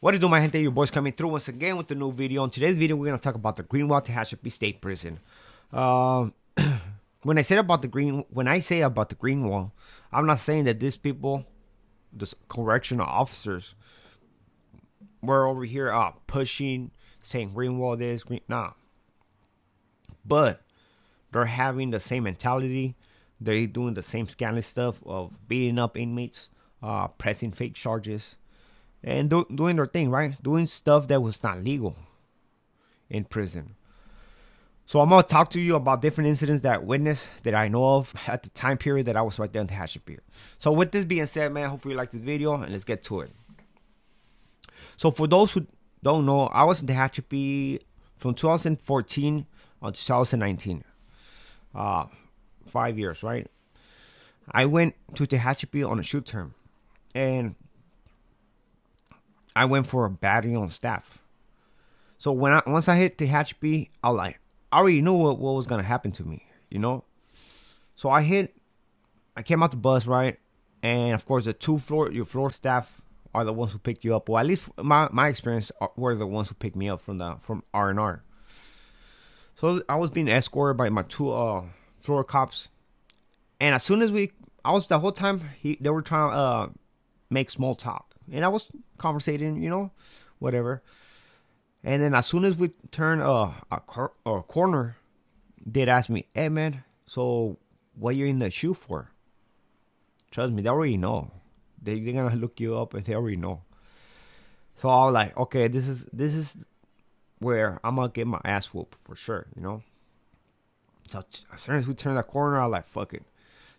What is do, my gente? Your boys coming through once again with a new video. In today's video, we're gonna talk about the Greenwald Tehachapi State Prison. Um, when I say about the green wall, I'm not saying that these people, the correctional officers, were over here pushing, saying green wall this, green nah. But they're having the same mentality. They're doing the same scandalous stuff of beating up inmates, pressing fake charges, and doing their thing, right? Doing stuff that was not legal in prison. So I'm gonna talk to you about different incidents that I witnessed that I know of at the time period that I was right there in Tehachapi. So with this being said, man, hopefully you like this video and let's get to it. So for those who don't know, I was in Tehachapi from 2014 on 2019. 5 years, right? I went to Tehachapi on a shoot term, and I went for a battery on staff. So once I hit Tehachapi, I already knew what was gonna happen to me, you know. So I came out the bus, right, and of course your floor staff are the ones who picked you up. Well, at least my experience were the ones who picked me up from R&R. So I was being escorted by my two floor cops, and as soon as I was the whole time they were trying to make small talk, and I was conversating, you know, whatever. And then as soon as we turned a corner, they'd ask me, "Hey man, so what you in the shoe for?" Trust me, they already know. They're gonna look you up and they already know. So I was like, okay, this is where I'm gonna get my ass whooped for sure, you know. So as soon as we turned that corner, I was like, fuck it.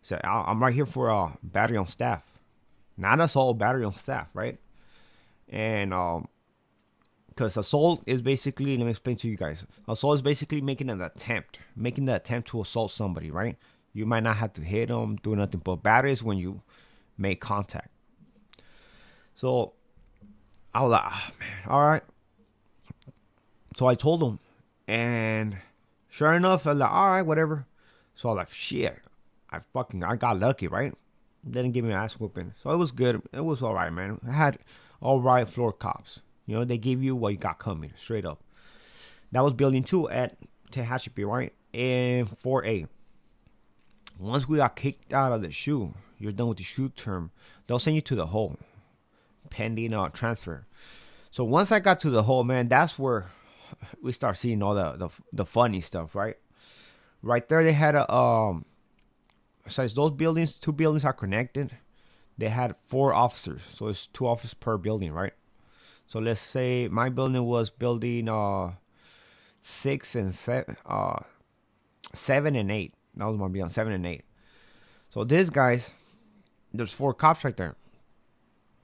So I'm right here for a battery on staff, not assault, battery on staff, right? And because assault is basically, let me explain to you guys. Assault is basically making the attempt to assault somebody, right? You might not have to hit them, do nothing, but battery is when you make contact. So I was like, oh, man, all right. So I told him, and sure enough, I was like, all right, whatever. So I was like, shit, I got lucky, right? Didn't give me an ass whooping, so it was good. It was all right, man. I had all right floor cops. You know, they give you what you got coming, straight up. That was building 2 at Tehachapi, right? And 4A. Once we got kicked out of the shoe, you're done with the shoe term, they'll send you to the hole, pending transfer. So once I got to the hole, man, that's where we start seeing all the funny stuff, right? Right there, they had since those buildings, 2 buildings are connected, they had 4 officers. So it's 2 officers per building, right? So let's say my building was building 6 and 7, 7 and 8. That was my building, 7 and 8. So these guys, there's 4 cops right there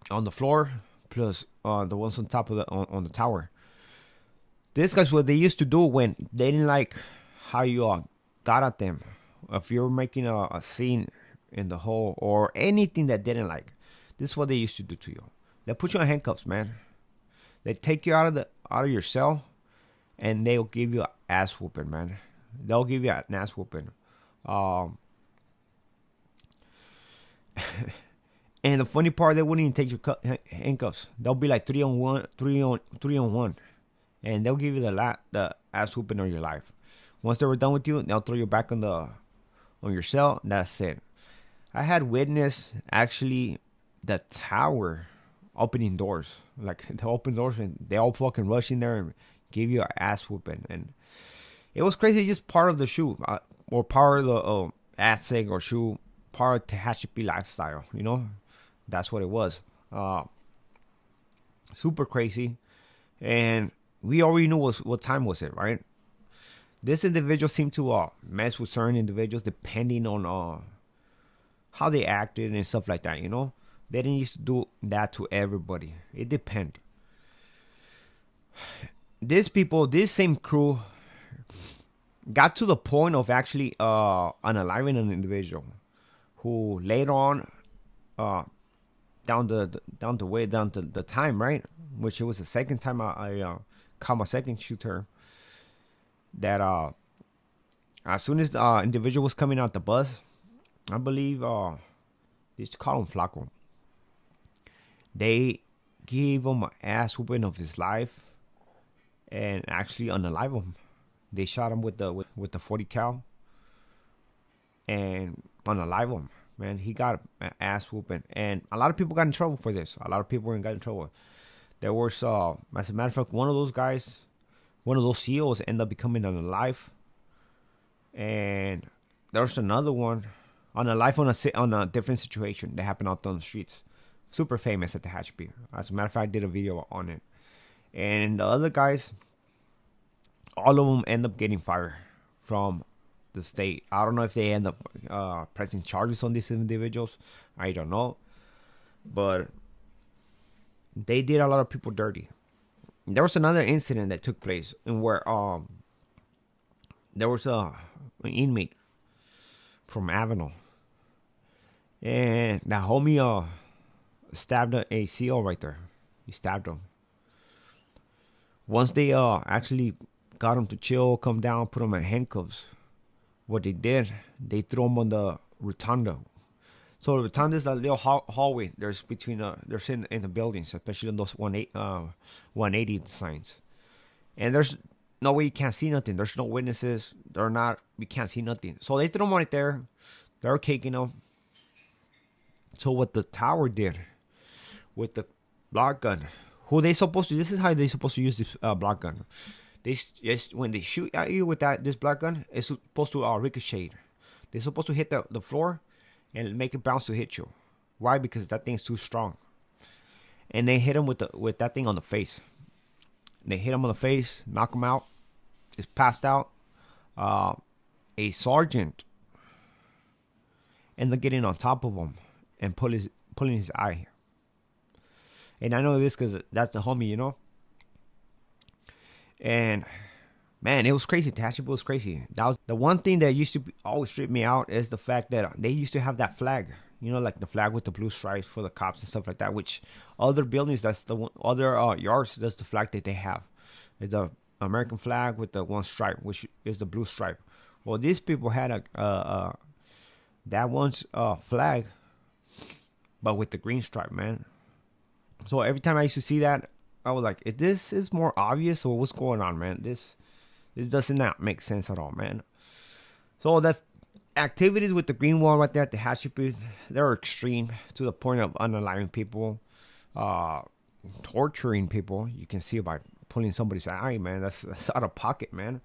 on the floor, plus the ones on top of on the tower. These guys, what they used to do when they didn't like how you got at them, if you're making a scene in the hole or anything that they didn't like, this is what they used to do to you. They put you in handcuffs, man. They take you out of your cell, and they'll give you an ass whooping, man. They'll give you an ass whooping. And the funny part, they wouldn't even take your handcuffs. They'll be like 3-on-1, 3-on-1, and they'll give you the ass whooping of your life. Once they were done with you, they'll throw you back on your cell. And that's it. I had witnessed actually the tower opening doors, like they open doors and they all fucking rush in there and give you an ass whooping, and it was crazy. Just part of the shoe, or part of the ASIC or shoe, part of Tehachapi lifestyle, you know. That's what it was. Super crazy, and we already knew what time was it, right? This individual seemed to mess with certain individuals depending on how they acted and stuff like that, you know. They didn't used to do that to everybody. It depended. This same crew, got to the point of actually unaliving an individual who later on, down the time, right? Which it was the second time I caught my second shooter. That as soon as the individual was coming out the bus, I believe they used to call him Flaco. They gave him an ass whooping of his life, and actually unalive him. They shot him with the 40 cal and unalive him. Man, he got an ass whooping, and a lot of people got in trouble for this. A lot of people got in trouble. There was, as a matter of fact, one of those guys, one of those CEOs, ended up becoming unalive, and there's another one unalive on a different situation that happened out on the streets. Super famous at the Tehachapi. As a matter of fact, I did a video on it. And the other guys, all of them end up getting fired from the state. I don't know if they end up pressing charges on these individuals. I don't know. But they did a lot of people dirty. There was another incident that took place in where there was an inmate from Avenel. And that homie stabbed a CO right there. He stabbed him. Once they actually got him to chill, come down, put him in handcuffs, what they did, they threw him on the rotunda. So the rotunda is a little hallway. There's between there's in the buildings, especially in those 180 signs. And there's no way you can't see nothing. There's no witnesses. We can't see nothing. So they threw him right there. They were caking him. So what the tower did with the block gun, this is how they supposed to use this block gun. When they shoot at you with this block gun, it's supposed to ricochet. They're supposed to hit the floor and make it bounce to hit you. Why? Because that thing's too strong. And they hit him with that thing on the face. They hit him on the face, knock him out. He's passed out. A sergeant ended up getting on top of him and pulling his eye. And I know this because that's the homie, you know. And man, it was crazy. Tehachapi was crazy. That was the one thing that used to always trip me out, is the fact that they used to have that flag, you know, like the flag with the blue stripes for the cops and stuff like that. Which other buildings, that's the one, other yards, that's the flag that they have. It's the American flag with the one stripe, which is the blue stripe. Well, these people had that one's flag, but with the green stripe, man. So every time I used to see that, I was like, if this is more obvious, or what's going on, man? This does not make sense at all, man. So the activities with the green wall right there at the Tehachapi, they're extreme to the point of unaliving people, torturing people. You can see it by pulling somebody's eye, man. That's out of pocket, man.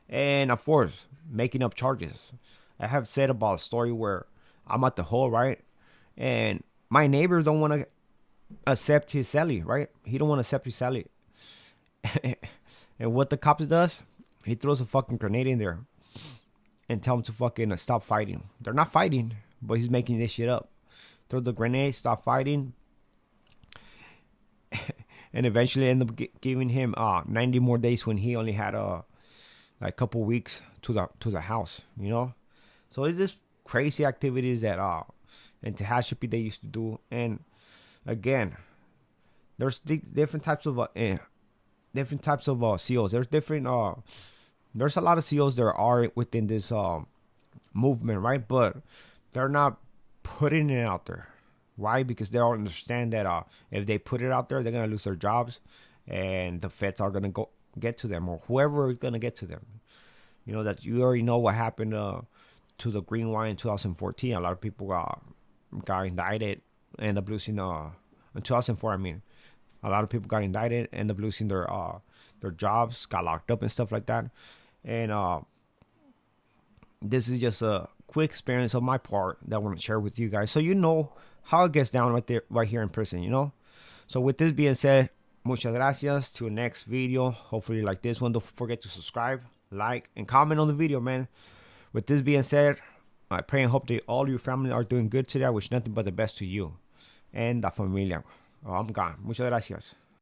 And of course, making up charges. I have said about a story where I'm at the hole, right? And my neighbors don't want to accept his celly, right? He don't want to accept his celly. And what the cops does, he throws a fucking grenade in there and tell him to fucking stop fighting. They're not fighting, but he's making this shit up. Throw the grenade, stop fighting, and eventually end up giving him 90 more days when he only had like a couple weeks to the house, you know. So it's just crazy activities that in Tehachapi they used to do. And again, there's different types of COs. There's a lot of COs that are within this movement, right? But they're not putting it out there. Why? Because they don't understand that if they put it out there, they're gonna lose their jobs, and the feds are gonna go get to them, or whoever is gonna get to them. You know that you already know what happened to the Green Line in 2014. A lot of people got indicted, and ended up losing in 2004. I mean, a lot of people got indicted, and ended up losing their jobs, got locked up and stuff like that. And this is just a quick experience of my part that I want to share with you guys, so you know how it gets down right here in prison, you know. So with this being said, muchas gracias. To the next video, hopefully you like this one. Don't forget to subscribe, like, and comment on the video, man. With this being said, I pray and hope that all your family are doing good today. I wish nothing but the best to you and la familia. I'm gone. Muchas gracias.